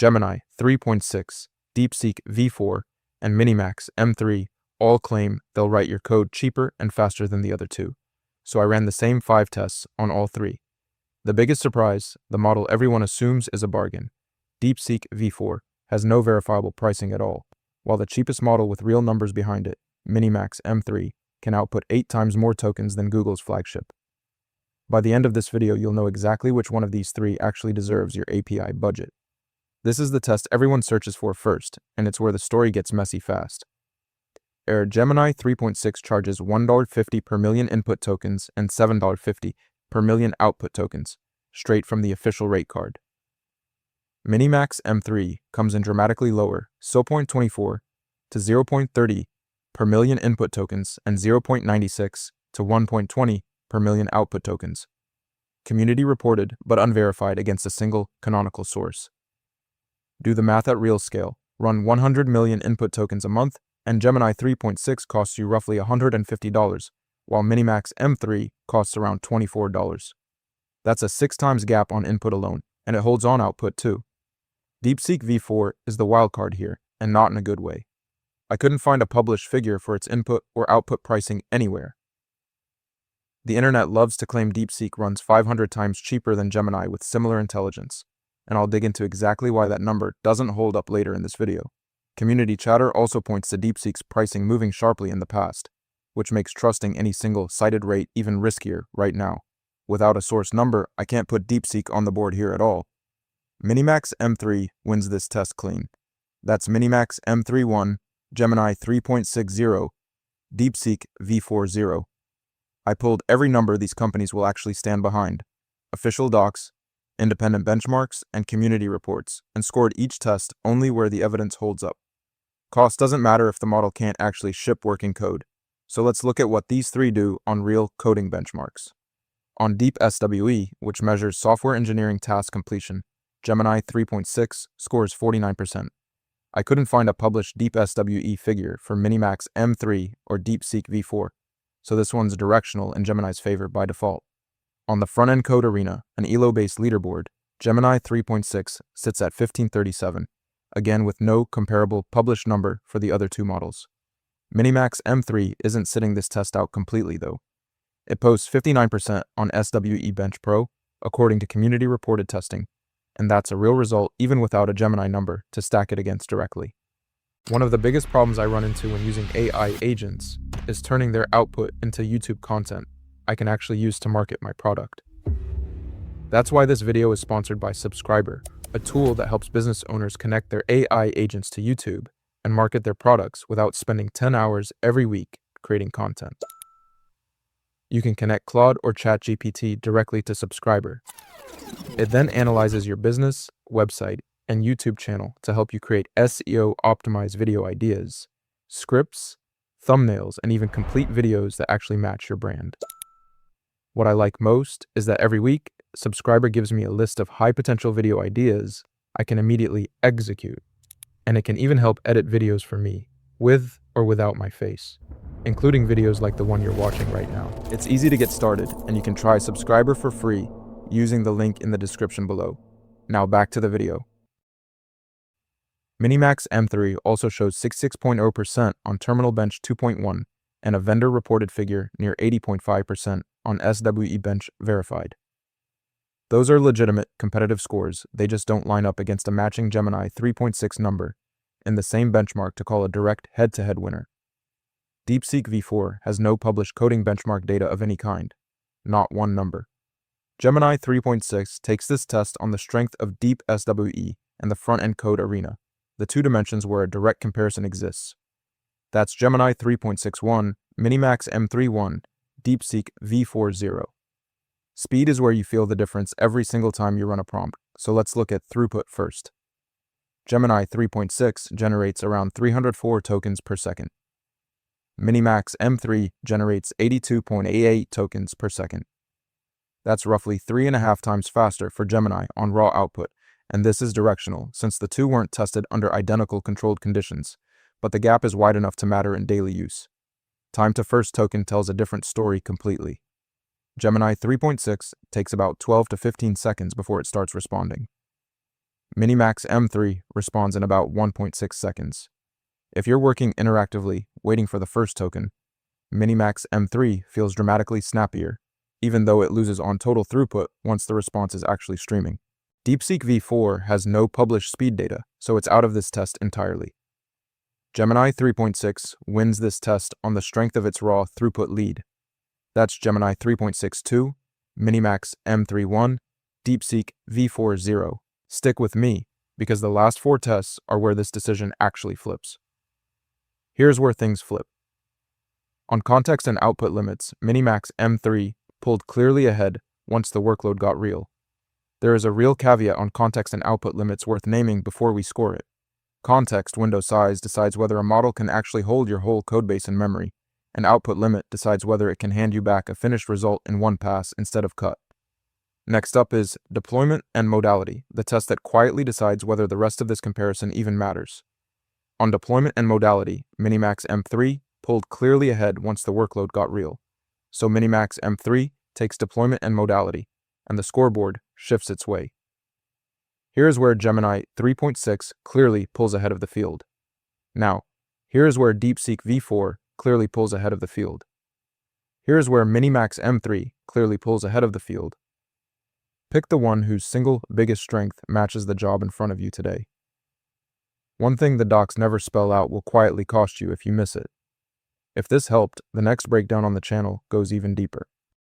Gemini 3.6, DeepSeek V4, and MiniMax M3 all claim they'll write your code cheaper and faster than the other two. So I ran the same 5 tests on all 3. The biggest surprise, the model everyone assumes is a bargain, DeepSeek V4, has no verifiable pricing at all, while the cheapest model with real numbers behind it, MiniMax M3, can output 8 times more tokens than Google's flagship. By the end of this video, you'll know exactly which one of these 3 actually deserves your API budget. This is the test everyone searches for first, and it's where the story gets messy fast. Gemini 3.6 charges $1.50 per million input tokens and $7.50 per million output tokens, straight from the official rate card. MiniMax M3 comes in dramatically lower, 0.24 to 0.30 per million input tokens and 0.96 to 1.20 per million output tokens. Community reported but unverified against a single canonical source. Do the math at real scale. Run 100 million input tokens a month, and Gemini 3.6 costs you roughly $150, while MiniMax M3 costs around $24. That's a 6 times gap on input alone, and it holds on output too. DeepSeek V4 is the wildcard here, and not in a good way. I couldn't find a published figure for its input or output pricing anywhere. The internet loves to claim DeepSeek runs 500 times cheaper than Gemini with similar intelligence, and I'll dig into exactly why that number doesn't hold up later in this video. Community chatter also points to DeepSeek's pricing moving sharply in the past, which makes trusting any single cited rate even riskier right now. Without a source number, I can't put DeepSeek on the board here at all. MiniMax M3 wins this test clean. That's MiniMax M3 Gemini 3.60, DeepSeek V4 I pulled every number these companies will actually stand behind, official docs, independent benchmarks, and community reports, and scored each test only where the evidence holds up. Cost doesn't matter if the model can't actually ship working code. So let's look at what these 3 do on real coding benchmarks. On DeepSWE, which measures software engineering task completion, Gemini 3.6 scores 49%. I couldn't find a published DeepSWE figure for MiniMax M3 or DeepSeek V4, so this one's directional in Gemini's favor by default. On the front-end code arena, an ELO-based leaderboard, Gemini 3.6 sits at 1537, again with no comparable published number for the other 2 models. MiniMax M3 isn't sitting this test out completely though. It posts 59% on SWE Bench Pro, according to community-reported testing, and that's a real result even without a Gemini number to stack it against directly. One of the biggest problems I run into when using AI agents is turning their output into YouTube content I can actually use to market my product. That's why this video is sponsored by Subscriber, a tool that helps business owners connect their AI agents to YouTube and market their products without spending 10 hours every week creating content. You can connect Claude or ChatGPT directly to Subscriber. It then analyzes your business, website, and YouTube channel to help you create SEO-optimized video ideas, scripts, thumbnails, and even complete videos that actually match your brand. What I like most is that every week, Subscriber gives me a list of high-potential video ideas I can immediately execute, and it can even help edit videos for me, with or without my face, including videos like the one you're watching right now. It's easy to get started, and you can try Subscriber for free using the link in the description below. Now back to the video. MiniMax M3 also shows 66.0% on Terminal Bench 2.1 and a vendor-reported figure near 80.5% on SWE Bench Verified. Those are legitimate, competitive scores, they just don't line up against a matching Gemini 3.6 number in the same benchmark to call a direct head-to-head winner. DeepSeek V4 has no published coding benchmark data of any kind, not one number. Gemini 3.6 takes this test on the strength of DeepSWE and the front-end code arena, the 2 dimensions where a direct comparison exists. That's Gemini 3.61, MiniMax M3 DeepSeek V4 Speed is where you feel the difference every single time you run a prompt, so let's look at throughput first. Gemini 3.6 generates around 304 tokens per second. MiniMax M3 generates 82.88 tokens per second. That's roughly 3.5 times faster for Gemini on raw output, and this is directional since the 2 weren't tested under identical controlled conditions, but the gap is wide enough to matter in daily use. Time to first token tells a different story completely. Gemini 3.6 takes about 12 to 15 seconds before it starts responding. MiniMax M3 responds in about 1.6 seconds. If you're working interactively, waiting for the first token, MiniMax M3 feels dramatically snappier, even though it loses on total throughput once the response is actually streaming. DeepSeek V4 has no published speed data, so it's out of this test entirely. Gemini 3.6 wins this test on the strength of its raw throughput lead. That's Gemini 3.6.2, MiniMax M3.1, DeepSeek V4 0. Stick with me, because the last 4 tests are where this decision actually flips. Here's where things flip. On context and output limits, MiniMax M3 pulled clearly ahead once the workload got real. There is a real caveat on context and output limits worth naming before we score it. Context window size decides whether a model can actually hold your whole codebase in memory, and output limit decides whether it can hand you back a finished result in one pass instead of cut. Next up is deployment and modality, the test that quietly decides whether the rest of this comparison even matters. On deployment and modality, MiniMax M3 pulled clearly ahead once the workload got real. So MiniMax M3 takes deployment and modality, and the scoreboard shifts its way. Here is where Gemini 3.6 clearly pulls ahead of the field. Now, here is where DeepSeek V4 clearly pulls ahead of the field. Here is where MiniMax M3 clearly pulls ahead of the field. Pick the one whose single biggest strength matches the job in front of you today. One thing the docs never spell out will quietly cost you if you miss it. If this helped, the next breakdown on the channel goes even deeper.